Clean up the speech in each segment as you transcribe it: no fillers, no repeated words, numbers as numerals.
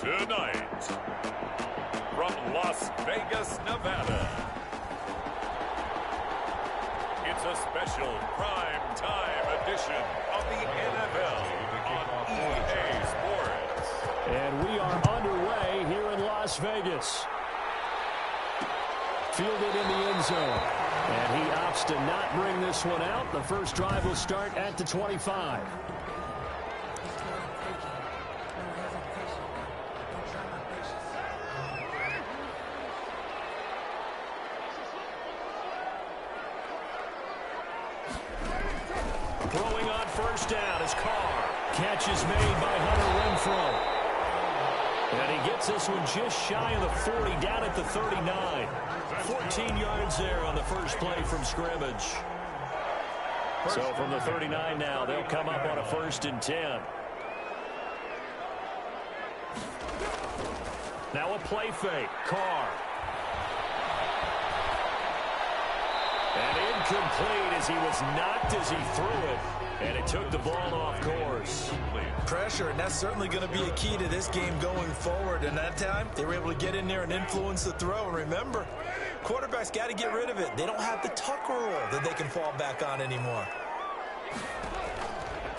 Tonight, from Las Vegas, Nevada, it's a special prime time edition of the NFL on EA Sports. And we are underway here in Las Vegas. Fielded in the end zone. And he opts to not bring this one out. The first drive will start at the 25. Throwing on first down is Carr. Catch is made by Hunter Renfrow. And he gets this one just shy of the 40, down at the 39. 14 yards there on the first play from scrimmage. So from the 39 now, they'll come up on a 1st and 10. Now a play fake. Carr. And incomplete as he was knocked as he threw it. And it took the ball off course. Pressure, and that's certainly going to be a key to this game going forward. And that time, they were able to get in there and influence the throw. And remember, quarterbacks got to get rid of it. They don't have the tuck rule that they can fall back on anymore.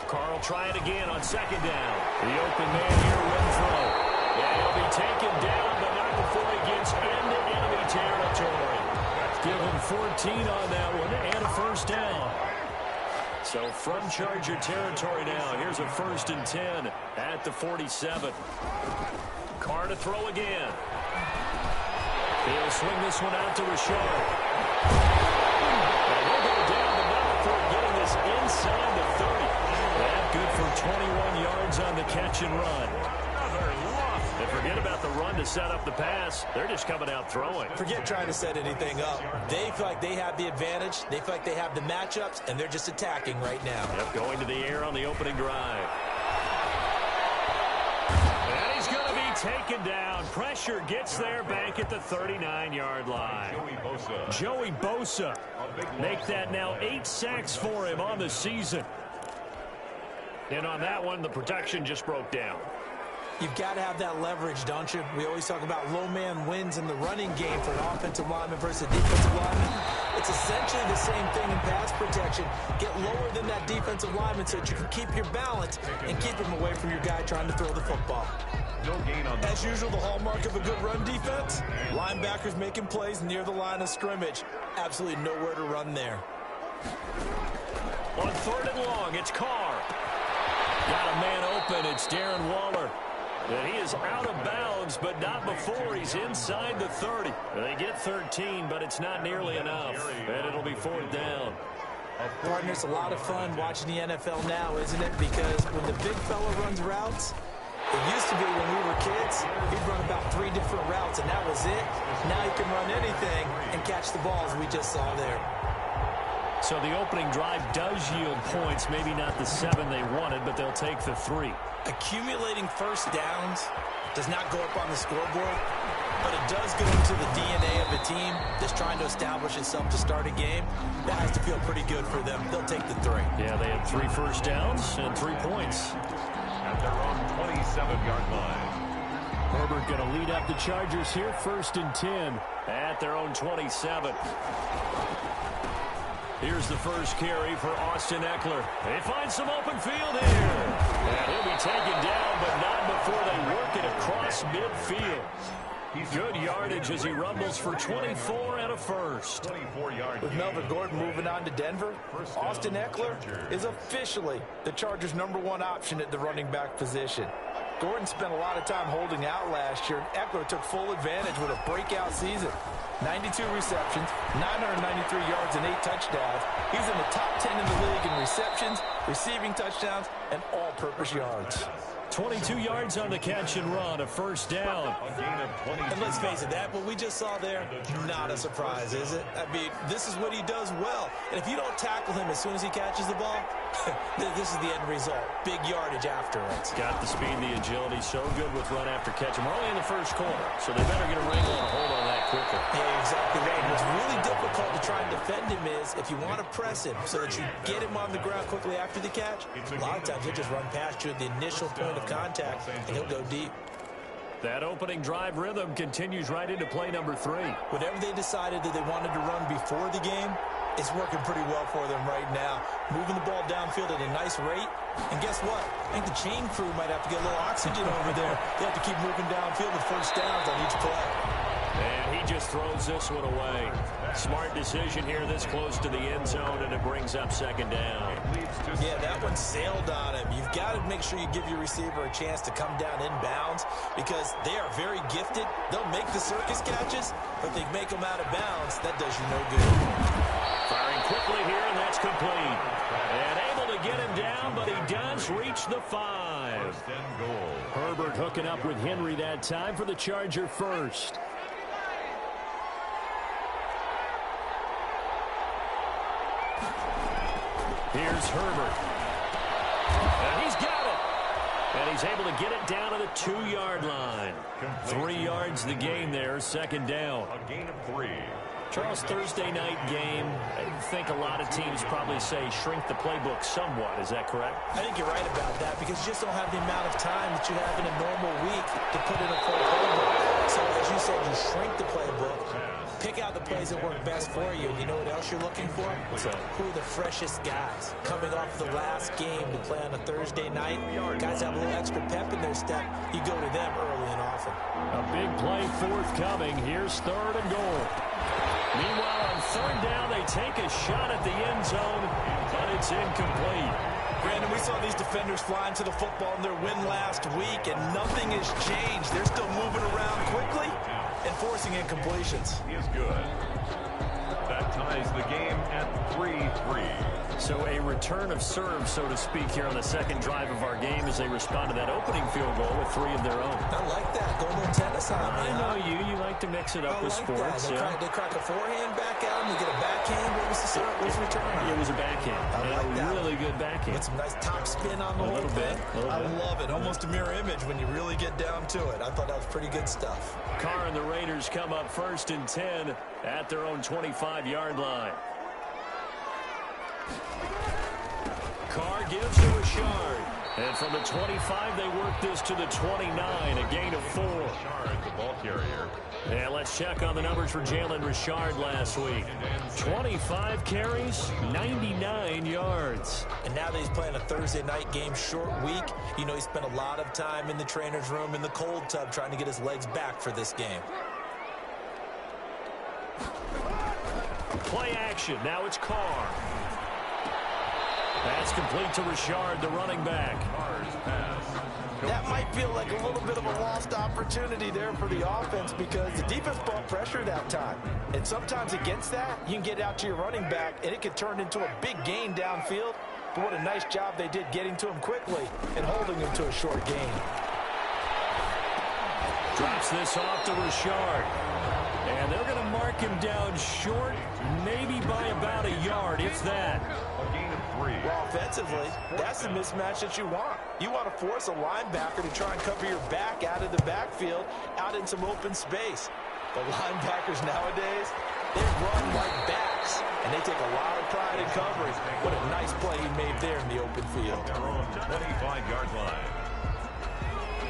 Carr will try it again on 2nd down. The open man here, Renfrow. And he'll be taken down, but not before he gets into enemy territory. Give him 14 on that one and a 1st down. So from Charger territory now, here's a 1st and 10 at the 47. Carr to throw again. He'll swing this one out to Rashard. And he'll go down, but not before getting this inside the 30. That good for 21 yards on the catch and run. And forget about the run to set up the pass. They're just coming out throwing. Forget trying to set anything up. They feel like they have the advantage. They feel like they have the matchups, and they're just attacking right now. Yep, going to the air on the opening drive. And he's going to be taken down. Pressure gets there back at the 39-yard line. Joey Bosa. Make that now 8 sacks for him on the season. And on that one, the protection just broke down. You've got to have that leverage, don't you? We always talk about low man wins in the running game for an offensive lineman versus a defensive lineman. It's essentially the same thing in pass protection. Get lower than that defensive lineman so that you can keep your balance and keep him away from your guy trying to throw the football. As usual, the hallmark of a good run defense, linebackers making plays near the line of scrimmage. Absolutely nowhere to run there. On 3rd and long, it's Carr. Got a man open. It's Darren Waller. And he is out of bounds, but not before he's inside the 30. They get 13, but it's not nearly enough. And it'll be 4th down. Partner, it's a lot of fun watching the NFL now, isn't it? Because when the big fella runs routes, it used to be when we were kids, he'd run about 3 different routes, and that was it. Now he can run anything and catch the balls we just saw there. So the opening drive does yield points, maybe not the 7 they wanted, but they'll take the 3. Accumulating first downs does not go up on the scoreboard, but it does go into the DNA of a team that's trying to establish itself to start a game. That has to feel pretty good for them. They'll take the 3. Yeah, they had 3 first downs and 3 points. At their own 27-yard line. Herbert going to lead up the Chargers here, 1st and 10 at their own 27. Here's the first carry for Austin Eckler. They find some open field here. And he'll be taken down, but not before they work it across midfield. Good yardage as he rumbles for 24 and a 1st. With Melvin Gordon moving on to Denver, Austin Eckler is officially the Chargers' #1 option at the running back position. Gordon spent a lot of time holding out last year. Eckler took full advantage with a breakout season. 92 receptions, 993 yards, and 8 touchdowns. He's in the top 10 in the league in receptions, receiving touchdowns, and all-purpose yards. 22 yards on the catch and run, a 1st down. And let's face it, that what we just saw there, not a surprise, is it? I mean, this is what he does well. And if you don't tackle him as soon as he catches the ball, this is the end result. Big yardage afterwards. Got the speed, the agility, so good with run after catch. We're only in the 1st quarter, so they better get a wrangle and a hold on that quicker. Yeah, exactly right. And what's really difficult to try and defend him is if you want to press him so that you get him on the ground quickly after the catch, a lot of times he'll just run past you at the initial point of contact, and he'll go deep. That opening drive rhythm continues right into play number 3. Whatever they decided that they wanted to run before the game, it's working pretty well for them right now. Moving the ball downfield at a nice rate. And guess what? I think the chain crew might have to get a little oxygen over there. They have to keep moving downfield with first downs on each play. And he just throws this one away. Smart decision here this close to the end zone, and it brings up second down. Yeah, that one sailed on him. You've got to make sure you give your receiver a chance to come down inbounds because they are very gifted. They'll make the circus catches, but if they make them out of bounds, that does you no good. Firing quickly here, and that's complete. And able to get him down, but he does reach the 5. Herbert hooking up with Henry that time for the Charger first. Here's Herbert. And he's got it. And he's able to get it down to the 2-yard line. 3 yards the game there, second down. A gain of 3. Charles, Thursday night game, I think a lot of teams probably say shrink the playbook somewhat. Is that correct? I think you're right about that because you just don't have the amount of time that you have in a normal week to put in a full playbook. So as you said, you shrink the playbook, pick out the plays that work best for you. You know what else you're looking for? What's that? Who are the freshest guys? Coming off the last game to play on a Thursday night, guys have a little extra pep in their step. You go to them early and often. A big play forthcoming. Here's 3rd and goal. Meanwhile, on 3rd down, they take a shot at the end zone, but it's incomplete. Brandon, we saw these defenders flying to the football in their win last week, and nothing has changed. They're still moving around quickly and forcing incompletions. He is good. That ties the game at 3-3. So a return of serve, so to speak, here on the second drive of our game as they respond to that opening field goal with 3 of their own. I like that. Go a little tennis on me. I know you. You like to mix it up with sports. They crack a forehand back out and they get a backhand. What was the serve? What was the return on? It was a backhand. I like that. Really good backhand. With some nice top spin on the whole thing. I love it. Almost a mirror image when you really get down to it. I thought that was pretty good stuff. Carr and the Raiders come up 1st and 10 at their own 25-yard line. Carr gives to Richard. And from the 25, they work this to the 29, a gain of 4. Richard, the ball carrier. And let's check on the numbers for Jalen Richard last week. 25 carries, 99 yards. And now that he's playing a Thursday night game, short week, you know he spent a lot of time in the trainer's room in the cold tub trying to get his legs back for this game. Play action. Now it's Carr. That's complete to Richard, the running back. That might feel like a little bit of a lost opportunity there for the offense because the defense brought pressure that time. And sometimes against that, you can get out to your running back, and it could turn into a big gain downfield. But what a nice job they did getting to him quickly and holding him to a short gain. Drops this off to Richard. And they're going to mark him down short, maybe by about a yard, if that. A gain of 3. Well, offensively, that's the mismatch that you want. You want to force a linebacker to try and cover your back out of the backfield, out in some open space. The linebackers nowadays, they run like backs, and they take a lot of pride in coverage. What a nice play he made there in the open field. Their own 25-yard line.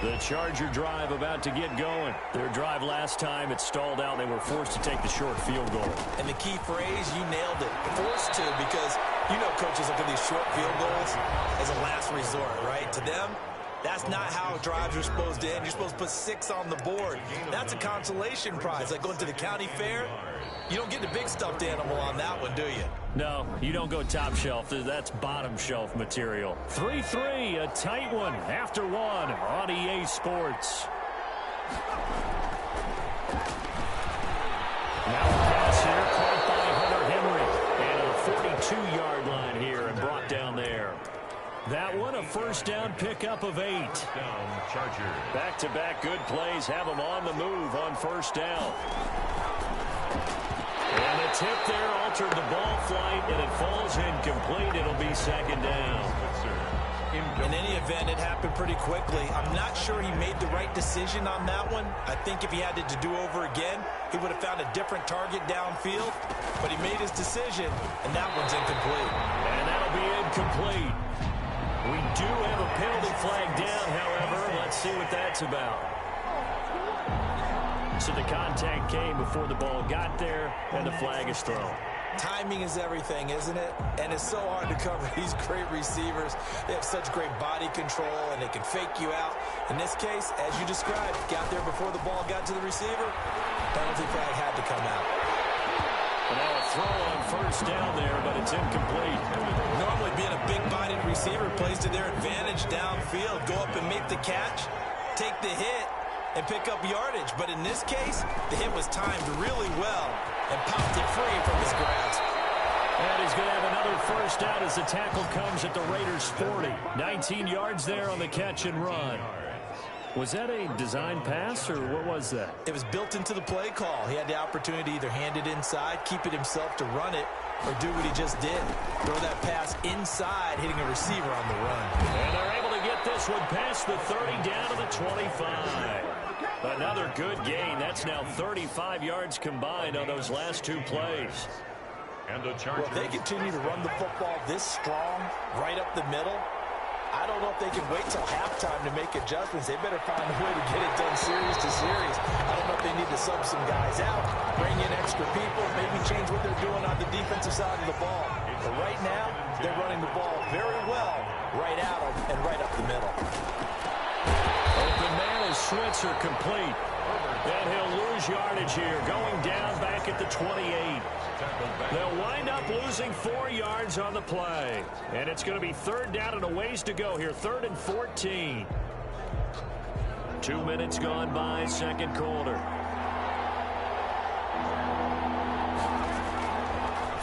The Charger drive about to get going. Their drive last time, it stalled out. They were forced to take the short field goal. And the key phrase, you nailed it. Forced to, because you know coaches look at these short field goals as a last resort, right? To them, that's not how drives are supposed to end. You're supposed to put 6 on the board. That's a consolation prize, like going to the county fair. You don't get the big stuffed animal on that one, do you? No, you don't go top shelf. That's bottom shelf material. 3-3, a tight one after 1 on EA Sports. Now a pass here caught by Hunter Henry. And a 42-yard line here and brought down there. That one a first down pickup of 8. Down, Charger. Back-to-back good plays have them on the move on first down. And the tip there altered the ball flight, and it falls incomplete. It'll be second down. In any event, it happened pretty quickly. I'm not sure he made the right decision on that one. I think if he had it to do over again, he would have found a different target downfield. But he made his decision, and that one's incomplete. And that'll be incomplete. We do have a penalty flag down, however. Let's see what that's about. So the contact came before the ball got there, and the flag is thrown. Timing is everything, isn't it? And it's so hard to cover these great receivers. They have such great body control, and they can fake you out. In this case, as you described, got there before the ball got to the receiver. Penalty flag had to come out. And now a throw on first down there, but it's incomplete. Normally being a big-bodied receiver plays to their advantage downfield. Go up and make the catch, take the hit, and pick up yardage. But in this case, the hit was timed really well and popped it free from his grasp. And he's going to have another first down as the tackle comes at the Raiders' 40. 19 yards there on the catch and run. Was that a design pass, or what was that? It was built into the play call. He had the opportunity to either hand it inside, keep it himself to run it, or do what he just did. Throw that pass inside, hitting a receiver on the run. And they're able to get this one past the 30 down to the 25. Another good gain. That's now 35 yards combined on those last two plays. And the Chargers. Well, they continue to run the football this strong, right up the middle. I don't know if they can wait till halftime to make adjustments. They better find a way to get it done series to series. I don't know if they need to sub some guys out, bring in extra people, maybe change what they're doing on the defensive side of the ball. But right now, they're running the ball very well right out of and right up the middle. Open man is Switzer complete. And he'll lose yardage here, going down back at the 28. They'll wind up losing 4 yards on the play. And it's going to be third down and a ways to go here, 3rd and 14. 2 minutes gone by, second quarter.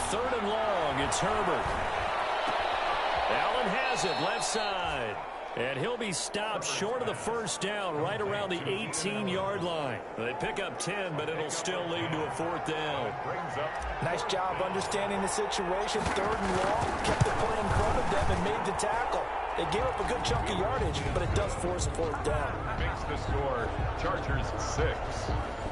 3rd and long, it's Herbert. Allen has it, left side. And he'll be stopped short of the first down right around the 18-yard line. They pick up 10, but it'll still lead to a 4th down. Nice job understanding the situation. 3rd and long, kept the play in front of them and made the tackle. They gave up a good chunk of yardage, but it does force a 4th down. Makes the score Chargers 6.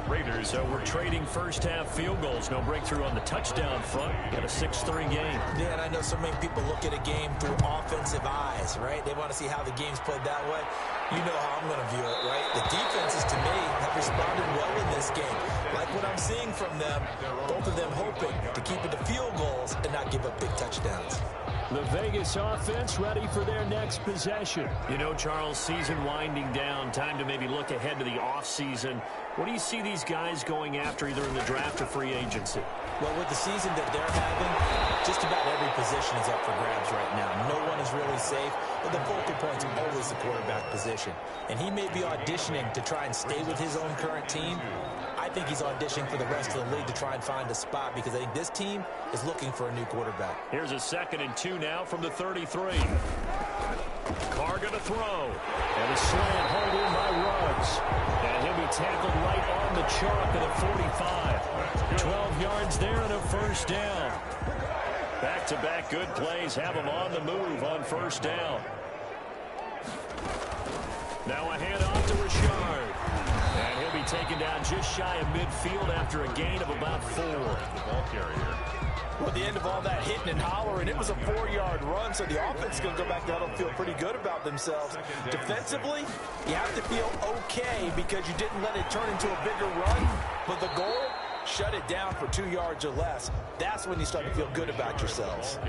Raiders. So we're trading first-half field goals. No breakthrough on the touchdown front. Got a 6-3 game. Yeah, and I know so many people look at a game through offensive eyes, right? They want to see how the game's played that way. You know how I'm going to view it, right? The defenses, to me, have responded well in this game. Like what I'm seeing from them, both of them hoping to keep it to field goals and not give up big touchdowns. The Vegas offense ready for their next possession. You know, Charles, season winding down, time to maybe look ahead to the offseason. What do you see these guys going after either in the draft or free agency? Well, with the season that they're having, just about every position is up for grabs right now. No one is really safe, but the focal point's always the quarterback position. And he may be auditioning to try and stay with his own current team. I think he's auditioning for the rest of the league to try and find a spot because I think this team is looking for a new quarterback. Here's a 2nd and 2 now from the 33. Carr going to throw. And a slant hold in by Ruggs. And he'll be tackled right on the chalk at a 45. 12 yards there and a first down. Back-to-back good plays have him on the move on first down. Now a handoff to Richard. And he'll be taken down just shy of midfield after a gain of about 4. The ball carrier. Well, at the end of all that hitting and hollering, it was a 4-yard run, so the offense is going to go back down and feel pretty good about themselves. Defensively, you have to feel okay because you didn't let it turn into a bigger run, but the goal, shut it down for 2 yards or less. That's when you start to feel good about yourselves.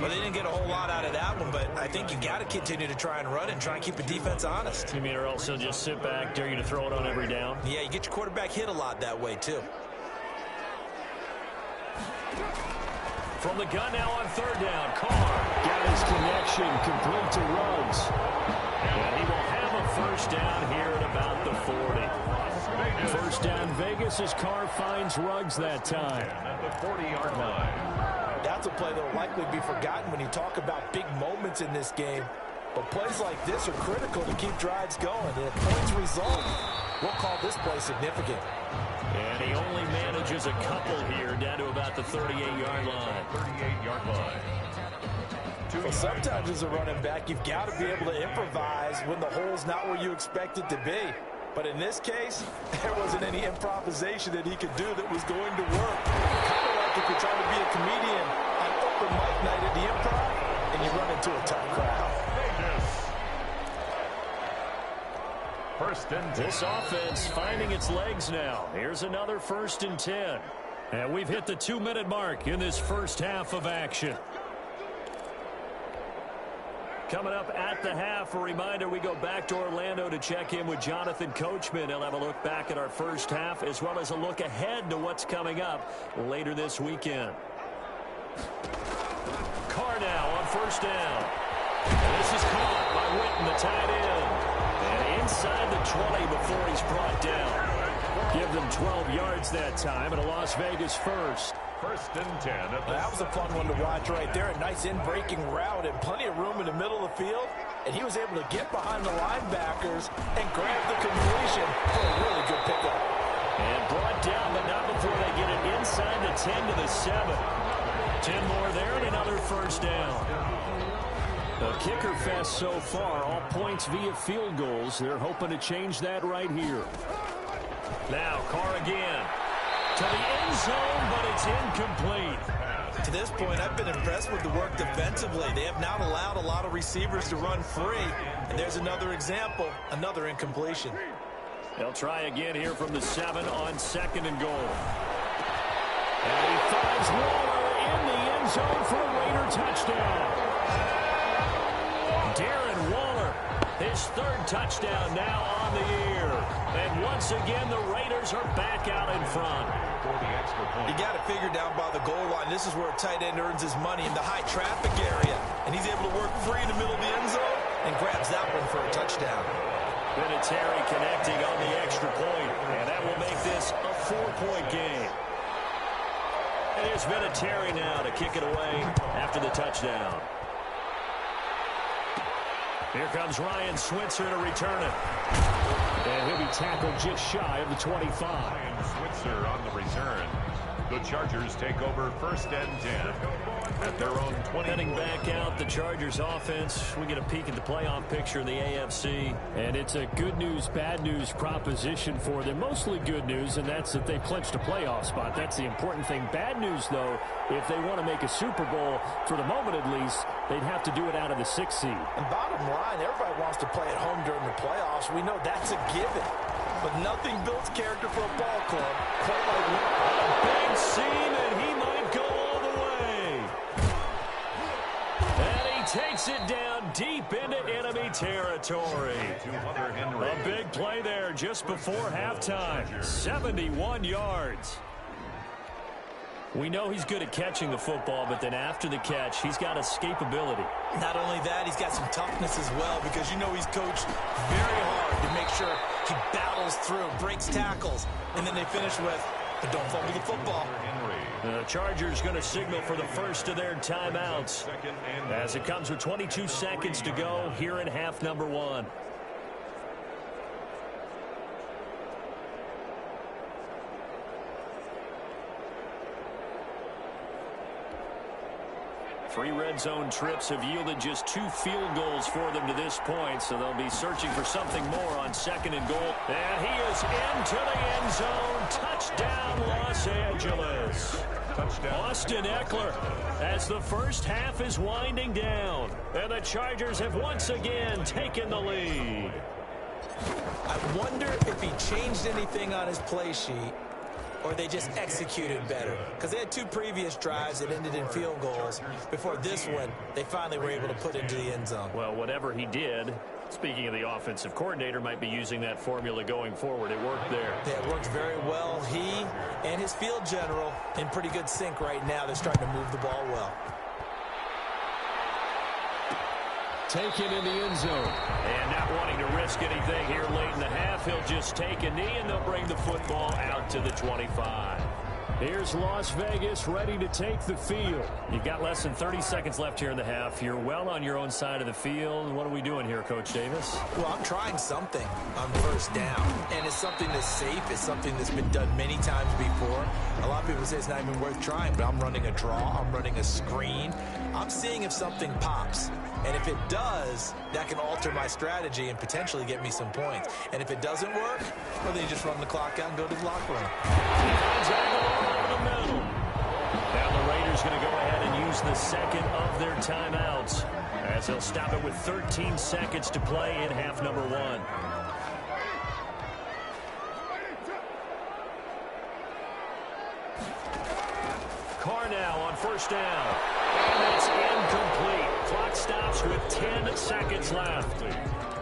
Well, they didn't get a whole lot out of that one, but I think you got to continue to try and run and try and keep the defense honest. You mean or also just sit back, dare you to throw it on every down? Yeah, you get your quarterback hit a lot that way, too. From the gun now on 3rd down, Carr got his connection complete to Ruggs. And he will have a first down here at about the 40. First down Vegas as Carr finds Ruggs that time. At the 40-yard line. That's a play that will likely be forgotten when you talk about big moments in this game. But plays like this are critical to keep drives going. And if points result, we'll call this play significant. And he only manages a couple here down to about the 38-yard line. 38-yard line. Well, sometimes as a running back, you've got to be able to improvise when the hole's not where you expect it to be. But in this case, there wasn't any improvisation that he could do that was going to work. Kind of like if you're trying to be a comedian on open mic night at the Improv and you run into a tough crowd. First and 10. This offense finding its legs now. Here's another 1st and 10. And we've hit the 2-minute mark in this first half of action. Coming up at the half, a reminder, we go back to Orlando to check in with Jonathan Coachman. He'll have a look back at our first half as well as a look ahead to what's coming up later this weekend. Carr now on 1st down. And this is caught by Witten, the tight end. And inside the 20 before he's brought down. Give them 12 yards that time and a Las Vegas first. First and 10. That was a fun one to watch right there. A nice in-breaking route and plenty of room in the middle of the field. And he was able to get behind the linebackers and grab the completion for a really good pickup. And brought down, but not before they get it inside the 10 to the 7. 10 more there and another 1st down. The kicker fest so far, all points via field goals. They're hoping to change that right here. Now Carr again. To the end zone, but it's incomplete. To this point, I've been impressed with the work defensively. They have not allowed a lot of receivers to run free. And there's another example, another incompletion. They'll try again here from the 7 on 2nd and goal. And he finds Waller in the end zone for a Raider touchdown. Darren Waller, his 3rd touchdown now on the year. And once again, the Raiders are back out in front. You got it figured down by the goal line. This is where a tight end earns his money in the high traffic area. And he's able to work free in the middle of the end zone and grabs that one for a touchdown. Vinatieri connecting on the extra point, and that will make this a 4-point game. And here's Vinatieri now to kick it away after the touchdown. Here comes Ryan Switzer to return it. And he'll be tackled just shy of the 25. Ryan Switzer on the return. The Chargers take over 1st and 10 at their own 20. Heading back out, the Chargers offense. We get a peek at the playoff picture in the AFC. And it's a good news, bad news proposition for them. Mostly good news, and that's that they clinched a playoff spot. That's the important thing. Bad news, though, if they want to make a Super Bowl, for the moment at least, they'd have to do it out of the 6th seed. And bottom line, everybody wants to play at home during the playoffs. We know that's a given. But nothing builds character for a ball club quite like big seam, and he might go all the way. And he takes it down deep into enemy territory. A big play there just before halftime. 71 yards. We know he's good at catching the football, but then after the catch, he's got escapability. Not only that, he's got some toughness as well, because you know he's coached very hard to make sure he battles through, breaks tackles, and then they finish with, but don't fumble the football. The Chargers going to signal for the first of their timeouts as it comes with 22 seconds to go here in half number 1. Three red zone trips have yielded just 2 field goals for them to this point, so they'll be searching for something more on 2nd and goal. And he is into the end zone. Touchdown, Los Angeles. Touchdown. Austin Eckler as the first half is winding down. And the Chargers have once again taken the lead. I wonder if he changed anything on his play sheet, or they just executed better. Because they had 2 previous drives that ended in field goals. Before this one, they finally were able to put into the end zone. Well, whatever he did, speaking of the offensive coordinator, might be using that formula going forward. It worked there. Yeah, it worked very well. He and his field general in pretty good sync right now. They're starting to move the ball well. Taken in the end zone. And not wanting to risk anything here late in the half, he'll just take a knee, and they'll bring the football out to the 25. Here's Las Vegas ready to take the field. You've got less than 30 seconds left here in the half. You're well on your own side of the field. What are we doing here, Coach Davis? Well, I'm trying something on 1st down. And it's something that's safe. It's something that's been done many times before. A lot of people say it's not even worth trying, but I'm running a draw. I'm running a screen. I'm seeing if something pops. And if it does, that can alter my strategy and potentially get me some points. And if it doesn't work, well, then you just run the clock out and go to the locker room. Now the Raiders going to go ahead and use the 2nd of their timeouts as they'll stop it with 13 seconds to play in half number 1. first down. And that's incomplete. Clock stops with 10 seconds left.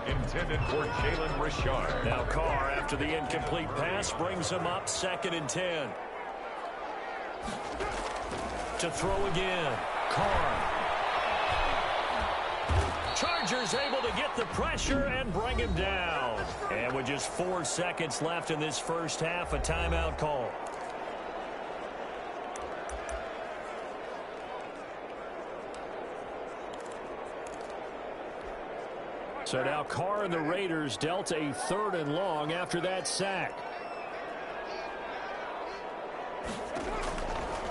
Intended for Jalen Richard. Now Carr, after the incomplete pass, brings him up 2nd and 10. To throw again. Carr. Chargers able to get the pressure and bring him down. And with just 4 seconds left in this first half, a timeout call. So now Carr and the Raiders dealt a 3rd and long after that sack.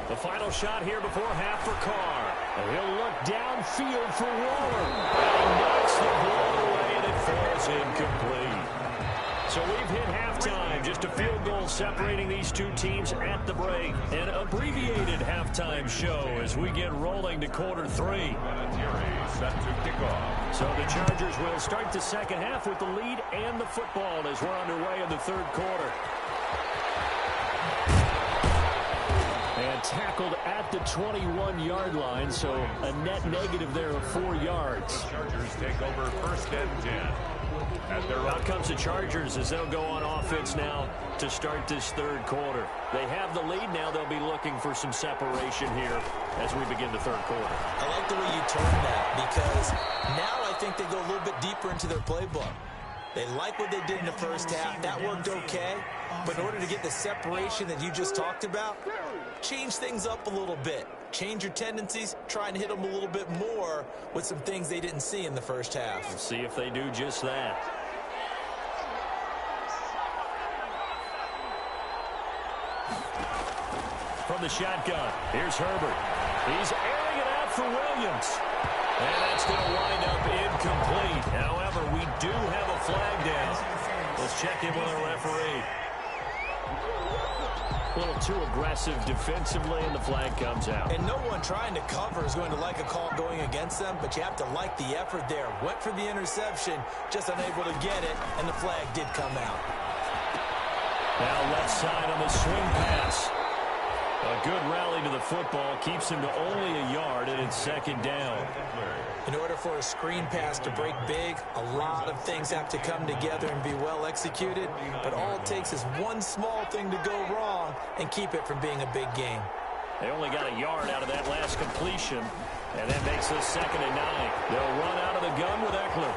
The final shot here before half for Carr. And he'll look downfield for Waller. And he knocks the ball away, and it falls incomplete. So we've hit halftime. Just a field goal separating these two teams at the break. An abbreviated halftime show as we get rolling to quarter 3. Set to kick off. So the Chargers will start the second half with the lead and the football as we're underway in the 3rd quarter. And tackled at the 21-yard line, so a net negative there of 4 yards. Chargers take over 1st and 10. Out comes the Chargers as they'll go on offense now to start this 3rd quarter. They have the lead now. They'll be looking for some separation here as we begin the 3rd quarter. I like the way you turn that because now I think they go a little bit deeper into their playbook. They like what they did in the first half. That worked okay. But in order to get the separation that you just talked about, change things up a little bit. Change your tendencies. Try and hit them a little bit more with some things they didn't see in the first half. We'll see if they do just that. From the shotgun, here's Herbert. He's airing it out for Williams. And that's going to wind up incomplete. However, we do have a flag down. Let's check in with our referee. A little too aggressive defensively, and the flag comes out. And no one trying to cover is going to like a call going against them, but you have to like the effort there. Went for the interception, just unable to get it, and the flag did come out. Now left side on the swing pass. A good rally to the football keeps him to only a yard, and it's 2nd down. In order for a screen pass to break big, a lot of things have to come together and be well executed, but all it takes is one small thing to go wrong and keep it from being a big game. They only got a yard out of that last completion, and that makes this 2nd and 9. They'll run out of the gun with Eckler.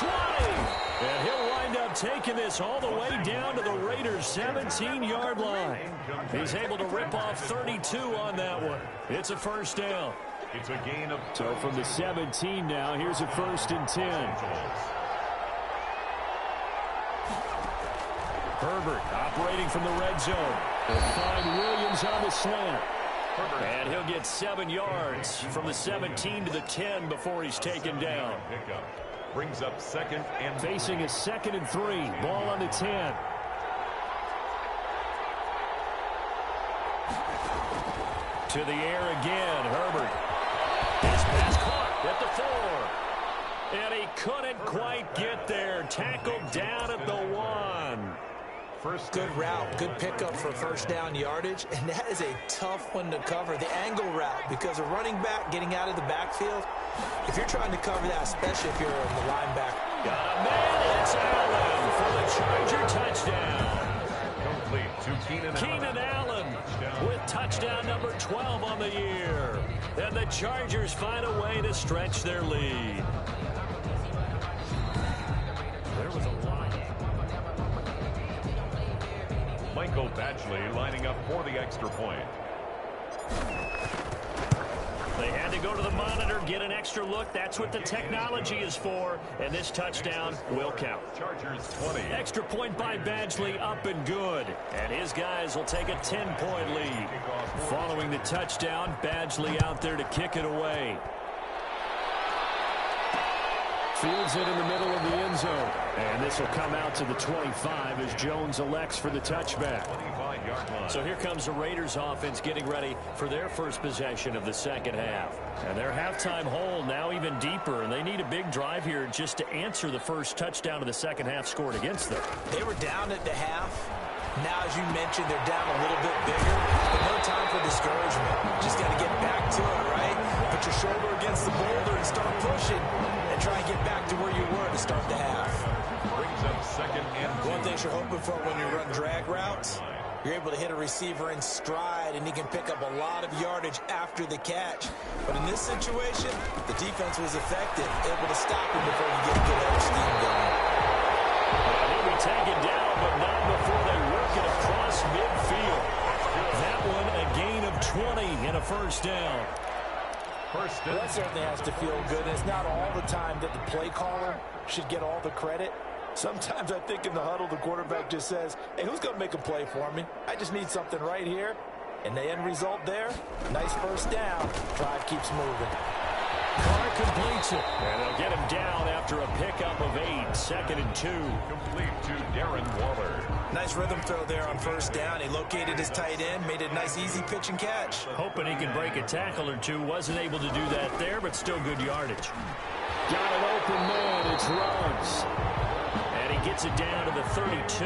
20! And he'll wind up taking this all the way down to the Raiders' 17-yard line. He's able to rip off 32 on that one. It's a first down. It's a gain of... So from the 17 now, here's a 1st and 10. Herbert operating from the red zone. They'll find Williams on the slant. And he'll get 7 yards from the 17 to the 10 before he's taken down. Brings up 2nd and... Facing a 2nd and 3. Ball on the 10. To the air again, Herbert. His pass caught at the 4. And he couldn't quite get there. Tackled down at the 1. Good route, good pickup for first down yardage, and that is a tough one to cover, the angle route, because a running back getting out of the backfield, if you're trying to cover that, especially if you're the linebacker. Got a man, it's Allen for the Charger touchdown. Complete to Keenan Allen with touchdown number 12 on the year. And the Chargers find a way to stretch their lead. There was a line. Michael Badgley lining up for the extra point. They had to go to the monitor, get an extra look. That's what the technology is for. And this touchdown will count. Chargers 20. Extra point by Badgley, up and good. And his guys will take a 10-point lead. Following the touchdown, Badgley out there to kick it away. Fields it in the middle of the end zone. And this will come out to the 25 as Jones elects for the touchback. So here comes the Raiders offense getting ready for their first possession of the second half. And their halftime hole now even deeper, and they need a big drive here just to answer the first touchdown of the second half scored against them. They were down at the half. Now, as you mentioned, they're down a little bit bigger, but no time for discouragement. Just got to get back to it, right? Put your shoulder against the boulder and start pushing, and try and get back to where you were to start the half. Brings up second and 2. One thing you're hoping for when you run drag routes, you're able to hit a receiver in stride, and he can pick up a lot of yardage after the catch. But in this situation, the defense was effective, able to stop him before you get a good head of steam going. He'll be taken down, but not before they work it across midfield. That one a gain of 20 and a first down. Well, that certainly has to feel good. And it's not all the time that the play caller should get all the credit. Sometimes I think in the huddle, the quarterback just says, hey, who's going to make a play for me? I just need something right here. And the end result there, nice first down. Drive keeps moving. Carr completes it. And they'll get him down after a pickup of 8. Second and 2. Complete to Darren Waller. Nice rhythm throw there on first down. He located his tight end, made a nice easy pitch and catch. Hoping he can break a tackle or two. Wasn't able to do that there, but still good yardage. Got an open man. It's Ruggs. And he gets it down to the 32.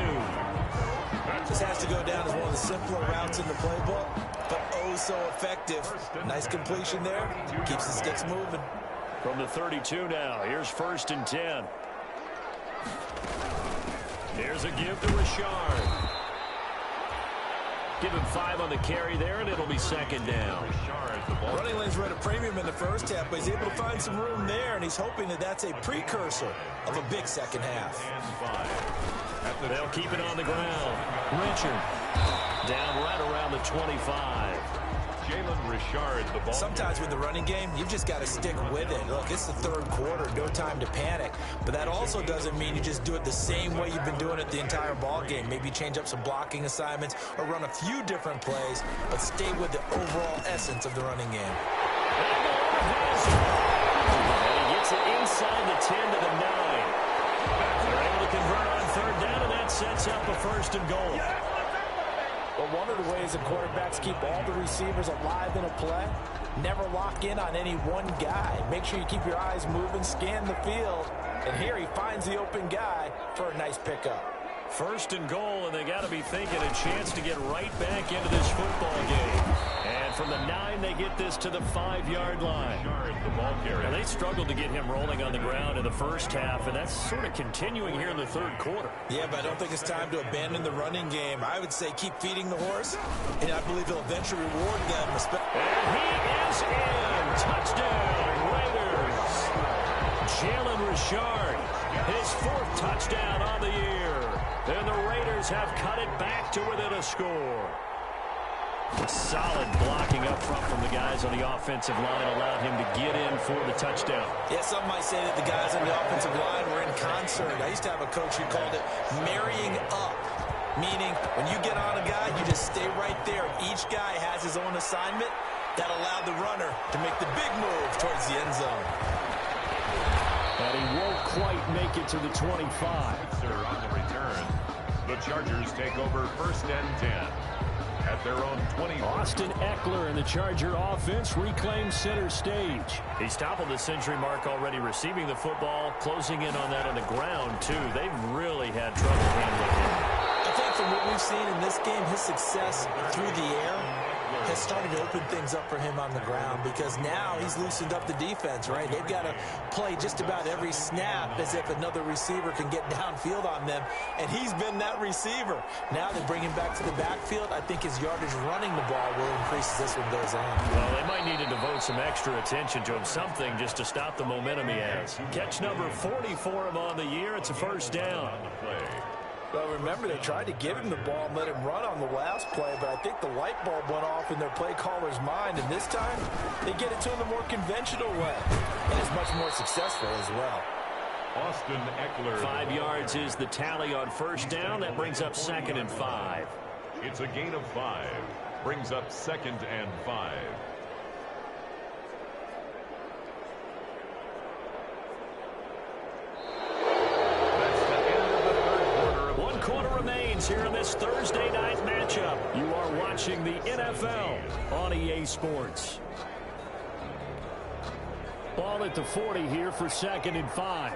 This has to go down as one of the simpler routes in the playbook, but oh so effective. Nice completion there. Keeps the sticks moving. From the 32 now, here's first and 10. Here's a give to Richard. Give him 5 on the carry there, and it'll be second down. Running lanes were at a premium in the first half, but he's able to find some room there, and he's hoping that that's a precursor of a big second half. They'll keep it on the ground. Richard down right around the 25. Jalen Richard, the ball. Sometimes with the running game, you've just got to stick with it. Look, it's the third quarter, no time to panic. But that also doesn't mean you just do it the same way you've been doing it the entire ball game. Maybe change up some blocking assignments or run a few different plays, but stay with the overall essence of the running game. And he gets it inside the 10 to the 9. They're able to convert on third down, and that sets up a first and goal. Well, one of the ways that quarterbacks keep all the receivers alive in a play, never lock in on any one guy. Make sure you keep your eyes moving, scan the field, and here he finds the open guy for a nice pickup. First and goal, and they got to be thinking a chance to get right back into this football game. And from the 9, they get this to the 5-yard line. And they struggled to get him rolling on the ground in the first half, and that's sort of continuing here in the third quarter. Yeah, but I don't think it's time to abandon the running game. I would say keep feeding the horse, and I believe he'll eventually reward them. And he is in. Touchdown, Raiders. Jalen Richard, his 4th touchdown on the year. And the Raiders have cut it back to within a score. Solid blocking up front from the guys on the offensive line allowed him to get in for the touchdown. Yeah, some might say that the guys on the offensive line were in concert. I used to have a coach who called it marrying up, meaning when you get on a guy, you just stay right there. Each guy has his own assignment that allowed the runner to make the big move towards the end zone. And he won't quite make it to the 25. On the return, the Chargers take over first and 10 at their own 20. Austin Eckler and the Charger offense reclaim center stage. He's toppled the century mark already receiving the football, closing in on that on the ground, too. They've really had trouble handling him. I think from what we've seen in this game, his success through the air has started to open things up for him on the ground because now he's loosened up the defense, right? They've got to play just about every snap as if another receiver can get downfield on them, and he's been that receiver. Now they bring him back to the backfield. I think his yardage running the ball will increase as this one goes on. Well, they might need to devote some extra attention to him, something just to stop the momentum he has. Catch number 40 for him on the year. It's a first down. Well, remember, they tried to give him the ball and let him run on the last play, but I think the light bulb went off in their play caller's mind, and this time they get it to him the more conventional way, and it's much more successful as well. Austin Eckler. 5 yards is the tally on first down. That brings up second and 5. It's a gain of 5. Brings up second and 5. Here in this Thursday night matchup. You are watching the NFL on EA Sports. Ball at the 40 here for second and 5.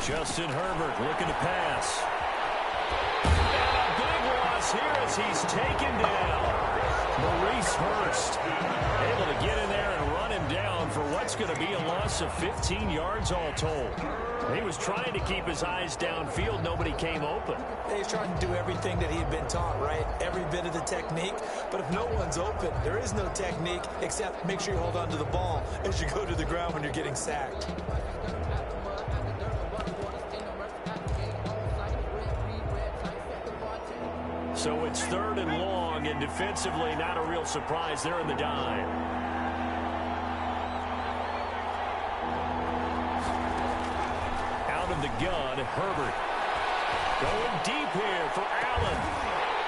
Justin Herbert looking to pass. And a big loss here as he's taken down. Maurice Hurst able to get in there and run him down for what's going to be a loss of 15 yards all told. He was trying to keep his eyes downfield. Nobody came open. He's trying to do everything that he had been taught, right? Every bit of the technique. But if no one's open, there is no technique except make sure you hold on to the ball as you go to the ground when you're getting sacked. So it's 3rd and long, and defensively not a real surprise there in the dime. Out of the gun, Herbert. Going deep here for Allen.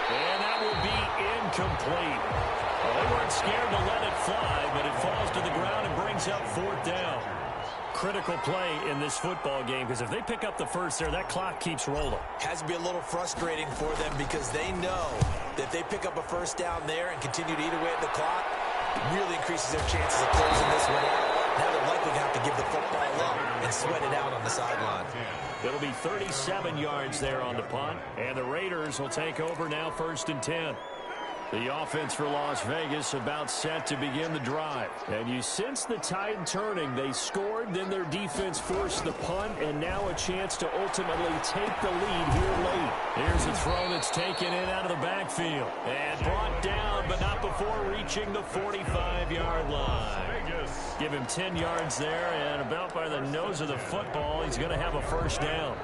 And that will be incomplete. Well, they weren't scared to let it fly, but it falls to the ground and brings up 4th down. Critical play in this football game, because if they pick up the first there, that clock keeps rolling. Has to be a little frustrating for them because they know that if they pick up a first down there and continue to eat away at the clock, it really increases their chances of closing this one out. Now they're likely going to have to give the football up and sweat it out on the sideline. It'll be 37 yards there on the punt, and the Raiders will take over now 1st and 10. The offense for Las Vegas about set to begin the drive. And you sense the tide turning. They scored, then their defense forced the punt, and now a chance to ultimately take the lead here late. Here's a throw that's taken in out of the backfield. And brought down, but not before reaching the 45-yard line. Give him 10 yards there, and about by the nose of the football, he's going to have a first down.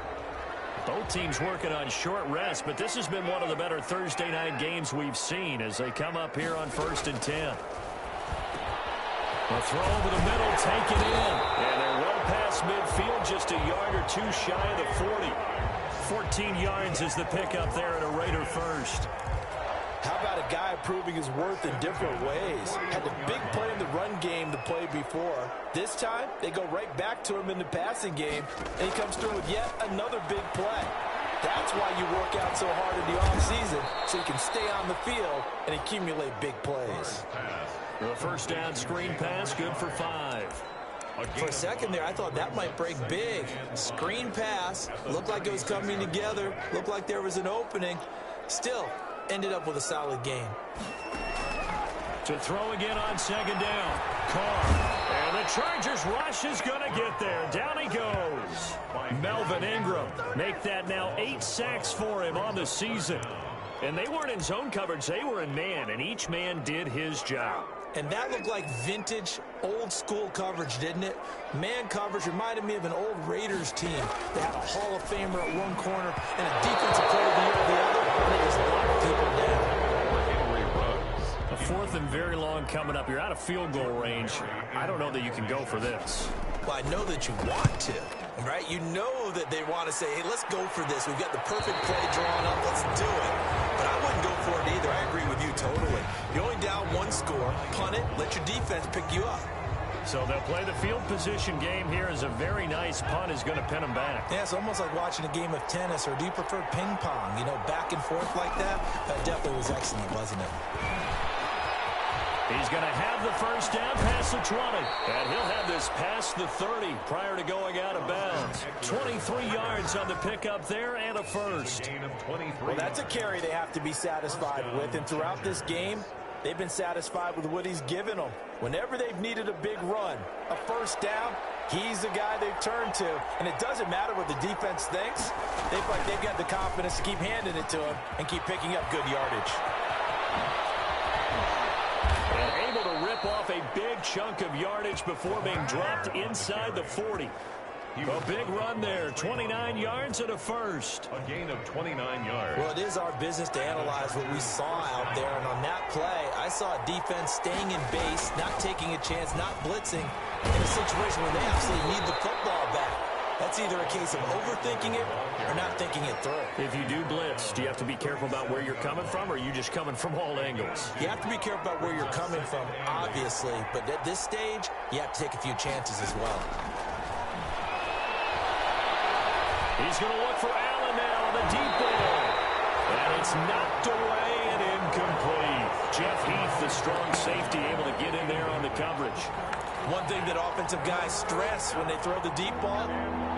Both teams working on short rest, but this has been one of the better Thursday night games we've seen as they come up here on 1st and 10. A throw over the middle, taken in. And they're well past midfield, just a yard or two shy of the 40. 14 yards is the pickup there at a Raider first. How about a guy proving his worth in different ways? Had the big play in the run game to play before. This time, they go right back to him in the passing game, and he comes through with yet another big play. That's why you work out so hard in the offseason, so you can stay on the field and accumulate big plays. The first down screen pass, good for 5. For a second there, I thought that might break big. Screen pass, looked like it was coming together, looked like there was an opening. Still, ended up with a solid game. To throw again on 2nd down. Carr. And the Chargers rush is going to get there. Down he goes. Melvin Ingram. Make that now 8 sacks for him on the season. And they weren't in zone coverage. They were in man, and each man did his job. And that looked like vintage, old-school coverage, didn't it? Man coverage reminded me of an old Raiders team. They had a Hall of Famer at one corner and a defensive player of the year at the other, and they just locked people down. A 4th and very long coming up. You're out of field goal range. I don't know that you can go for this. Well, I know that you want to, right? You know that they want to say, hey, let's go for this. We've got the perfect play drawn up. Let's do it. But I wouldn't go for it either. I agree with you totally. You're only down 1 score. Punt it. Let your defense pick you up. So they'll play the field position game here as a very nice punt is going to pin them back. Yeah, it's almost like watching a game of tennis, or do you prefer ping pong? You know, back and forth like that? That definitely was excellent, wasn't it? He's going to have the first down past the 20. And he'll have this past the 30 prior to going out of bounds. 23 yards on the pickup there and a first. Well, that's a carry they have to be satisfied with. And throughout this game, they've been satisfied with what he's given them. Whenever they've needed a big run, a first down, he's the guy they've turned to. And it doesn't matter what the defense thinks. They feel like they've got the confidence to keep handing it to him and keep picking up good yardage. And able to rip off a big chunk of yardage before being dropped inside the 40. A big run there, 29 yards and a first. A gain of 29 yards. Well, it is our business to analyze what we saw out there. And on that play, I saw a defense staying in base, not taking a chance, not blitzing in a situation where they absolutely need the football back. That's either a case of overthinking it or not thinking it through. If you do blitz, do you have to be careful about where you're coming from, or are you just coming from all angles? You have to be careful about where you're coming from, obviously. But at this stage, you have to take a few chances as well. He's going to look for Allen now on the deep ball. And it's knocked away and incomplete. Jeff Heath, the strong safety, able to get in there on the coverage. One thing that offensive guys stress when they throw the deep ball,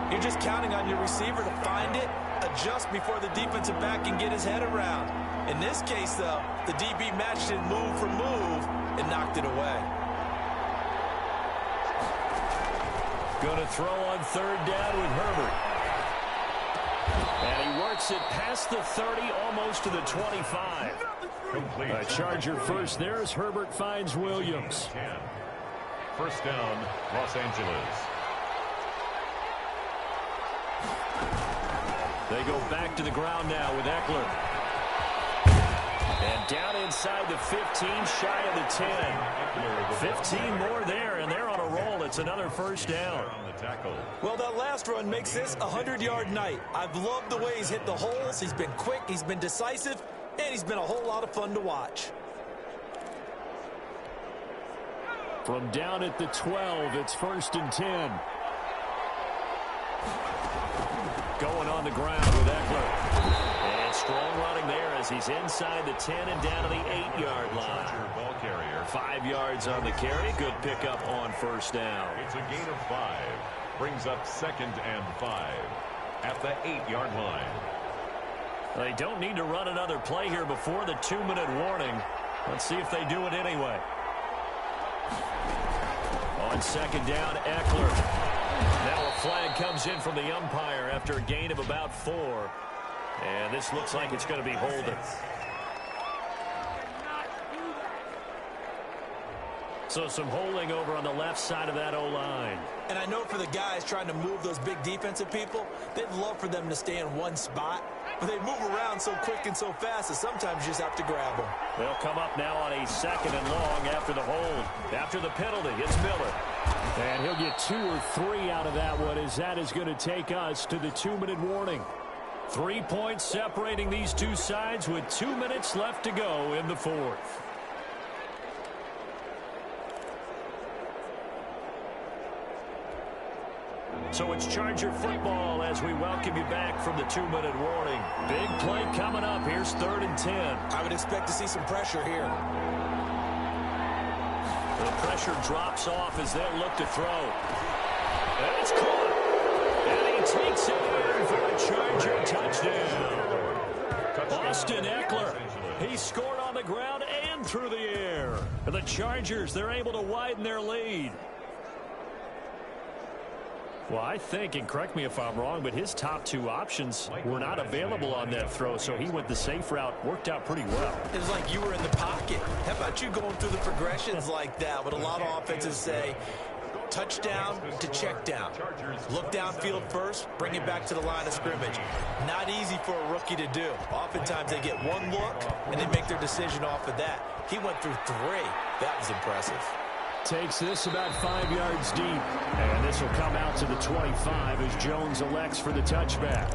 you're just counting on your receiver to find it, adjust before the defensive back can get his head around. In this case, though, the DB matched it move for move and knocked it away. Going to throw on third down with Herbert. And he works it past the 30, almost to the 25. Complete. A Charger first there as Herbert finds Williams. 10. First down, Los Angeles. They go back to the ground now with Eckler. And down inside the 15, shy of the 10. 15 more there, and they're on a roll. It's another first down. Well, that last run makes this a 100-yard night. I've loved the way he's hit the holes. He's been quick, he's been decisive, and he's been a whole lot of fun to watch. From down at the 12, it's first and 10. Going on the ground with Eckler. And strong running there as he's inside the 10 and down to the 8-yard line. Ball carrier. 5 yards on the carry. Good pickup on first down. It's a gain of 5. Brings up 2nd and 5 at the 8-yard line. They don't need to run another play here before the 2-minute warning. Let's see if they do it anyway. On second down, Eckler. Now a flag comes in from the umpire after a gain of about 4. And this looks like it's going to be holding. So some holding over on the left side of that O-line. And I know for the guys trying to move those big defensive people, they'd love for them to stay in one spot. But they move around so quick and so fast that sometimes you just have to grab them. They'll come up now on a 2nd and long after the hold. After the penalty, it's Miller. And he'll get 2 or 3 out of that one, as that is going to take us to the 2-minute warning. 3 points separating these two sides with 2 minutes left to go in the 4th. So it's Charger football as we welcome you back from the 2-minute warning. Big play coming up. Here's 3rd and 10. I would expect to see some pressure here. The pressure drops off as they'll look to throw. And it's caught. And he takes it in for a Charger touchdown. Austin Eckler. He scored on the ground and through the air. And the Chargers, they're able to widen their lead. Well, I think, and correct me if I'm wrong, but his top 2 options were not available on that throw, so he went the safe route. Worked out pretty well. It was like you were in the pocket. How about you going through the progressions like that? What a lot of offenses say, touchdown to check down. Look downfield first, bring it back to the line of scrimmage. Not easy for a rookie to do. Oftentimes they get one look, and they make their decision off of that. He went through 3. That was impressive. Takes this about 5 yards deep. And this will come out to the 25 as Jones elects for the touchback.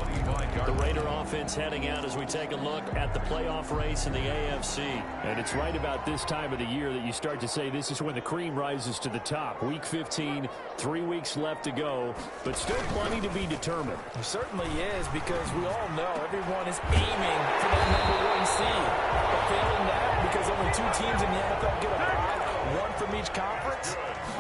The Raider offense heading out as we take a look at the playoff race in the AFC. And it's right about this time of the year that you start to say this is when the cream rises to the top. Week 15, 3 weeks left to go, but still plenty to be determined. It certainly is, because we all know everyone is aiming for that #1 seed. But failing that, because only 2 teams in the NFL get a bye, 1 from each conference,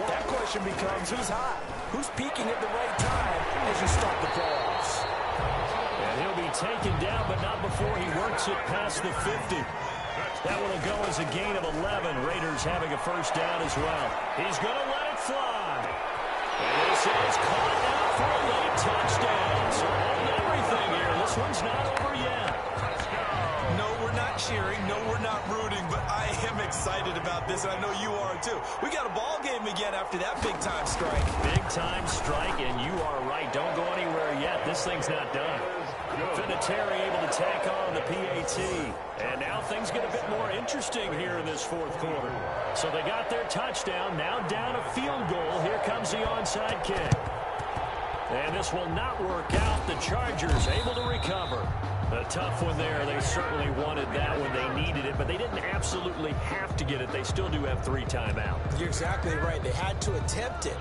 that question becomes who's hot? Who's peaking at the right time as you start the playoffs? And he'll be taken down, but not before he works it past the 50. That one will go as a gain of 11. Raiders having a first down as well. He's going to let it fly. And this is caught now for a late touchdown. So hold everything here. This one's not over yet. No, we're not cheering. No, we're not rooting, but I am excited about this, and I know you are too. We got a ball game again after that big-time strike. Big-time strike, and you are right. Don't go anywhere yet. This thing's not done. Vinatieri able to tack on the PAT. And now things get a bit more interesting here in this 4th quarter. So they got their touchdown. Now down a field goal. Here comes the onside kick. And this will not work out. The Chargers able to recover. A tough one there. They certainly wanted that when they needed it, but they didn't absolutely have to get it. They still do have 3 timeouts. You're exactly right. They had to attempt it.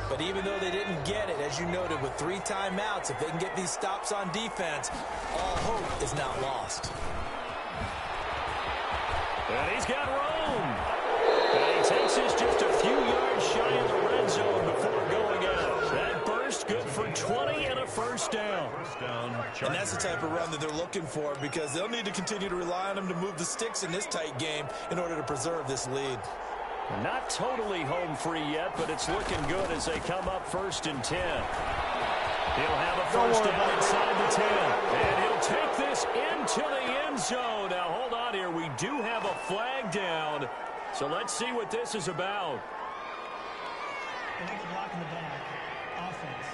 But even though they didn't get it, as you noted, with 3 timeouts, if they can get these stops on defense, all hope is not lost. And he's got room. And he takes this just a few yards shy of the And that's the type of run that they're looking for, because they'll need to continue to rely on him to move the sticks in this tight game in order to preserve this lead. Not totally home free yet, but it's looking good as they come up 1st and 10. He'll have a first down inside the 10. And he'll take this into the end zone. Now, hold on here. We do have a flag down. So let's see what this is about. Illegal block in the back. Offense.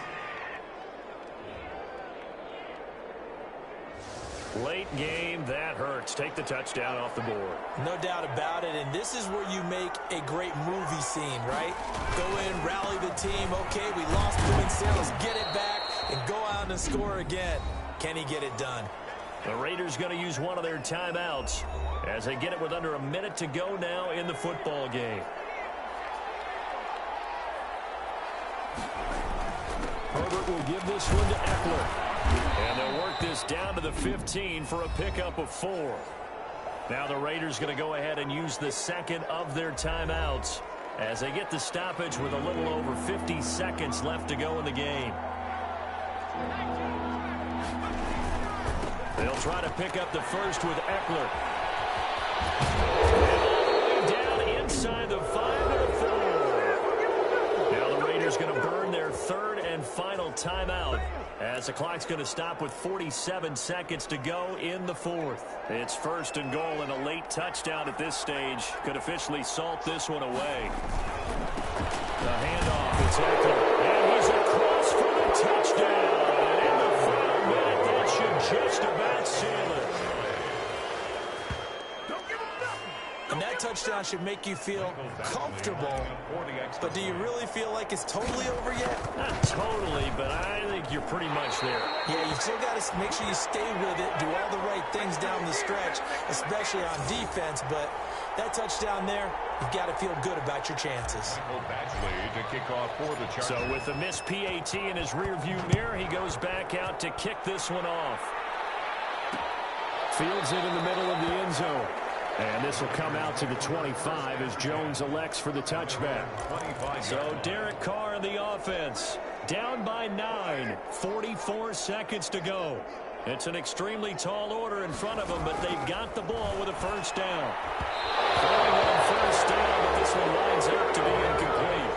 Late game, that hurts. Take the touchdown off the board. No doubt about it, and this is where you make a great movie scene, right? Go in, rally the team. Okay, we lost points there. Let's get it back and go out and score again. Can he get it done? The Raiders going to use one of their timeouts as they get it with under a minute to go now in the football game. Herbert will give this one to Eckler. And they'll work this down to the 15 for a pickup of 4. Now the Raiders going to go ahead and use the second of their timeouts as they get the stoppage with a little over 50 seconds left to go in the game. They'll try to pick up the first with Eckler. And all the way down inside the 5 and a 4. Now the Raiders going to burn their third and final timeout as the clock's going to stop with 47 seconds to go in the 4th. It's 1st and goal, and a late touchdown at this stage could officially salt this one away. The handoff, it's Eckler, and he's across for the touchdown. And in the final minute, that should just about seal it. And that touchdown should make you feel comfortable. But do you really feel like it's totally over yet? Not totally, but I think you're pretty much there. Yeah, you still got to make sure you stay with it, do all the right things down the stretch, especially on defense. But that touchdown there, you've got to feel good about your chances. To kick off for the Chargers. So with the missed PAT in his rearview mirror, he goes back out to kick this one off. Fields it in the middle of the end zone. And this will come out to the 25 as Jones elects for the touchback. So Derek Carr in the offense. Down by 9. 44 seconds to go. It's an extremely tall order in front of them, but they've got the ball with a first down. Throwing on first down, but this one lines up to be incomplete.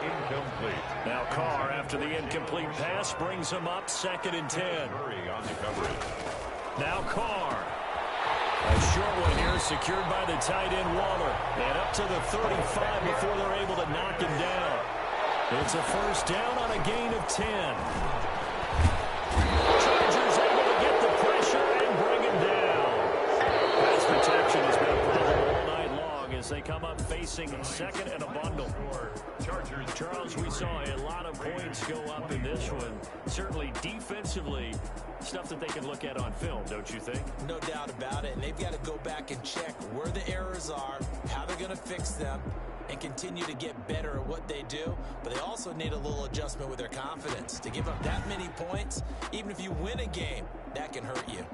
Incomplete. Now Carr, after the incomplete pass, brings him up 2nd and 10. Hurry on the coverage. Now Carr. A short one here, secured by the tight end Waller. And up to the 35 before they're able to knock him down. It's a first down on a gain of 10. Chargers able to get the pressure and bring him down. Pass protection has been a problem all night long as they come up facing 2nd and a bundle. Chargers. Charles, we saw a lot of points go up in this one. Certainly defensively, stuff that they can look at on film, don't you think? No doubt about it. And they've got to go back and check where the errors are, how they're going to fix them, and continue to get better at what they do. But they also need a little adjustment with their confidence. To give up that many points, even if you win a game, that can hurt you.